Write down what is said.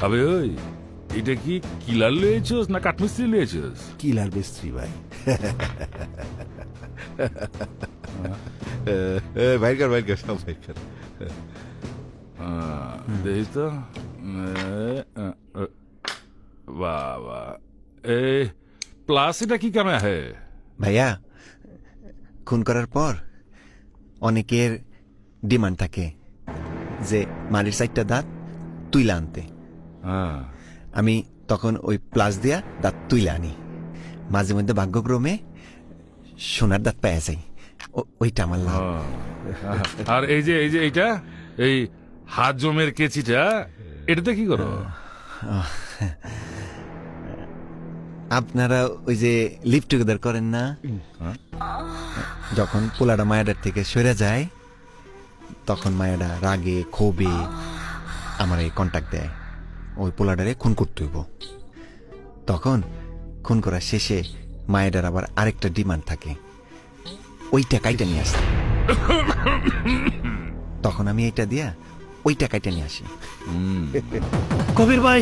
আবে ওই এটা কি কিলার লয়েছস না কাঠমিস্ত্রি লয়েছস? কিলার মিস্ত্রি ভাই। বাইর কর সব বাইর কর। দেখি তো বাবা এ প্লাস এটা কি কামে হে? ভাইয়া, খুন করার পর অনেকের ডিমান্ড থাকে যে মারির সাইডটা দাঁত তুইলা আনতে। আমি তখন ওই প্লাস দিয়া দাঁত তুইলা আনি। মাঝে মধ্যে ভাগ্যক্রমে সোনার দাঁত পেয়ে যাই, ওইটা আমার লাভ। আর এই যে এইটা এই হাত জমের কেচিটা এটাতে কি করো? আপনারা ওই যে লিভ টুগেদার করেন না, যখন পোলাটা মায়াডার থেকে সরে যায় তখন মায়াডা রাগে ক্ষোভে আমার এই কন্ট্যাক্ট দেয়, ওই পোলাডারে খুন করতে হইব। তখন খুন করার শেষে মায়েরার আবার আরেকটা ডিমান্ড থাকে, ওই টাকাইটা নিয়ে আসতে। তখন আমি এইটা দিয়া ওই টাকাইটা নিয়ে আসি। কবির ভাই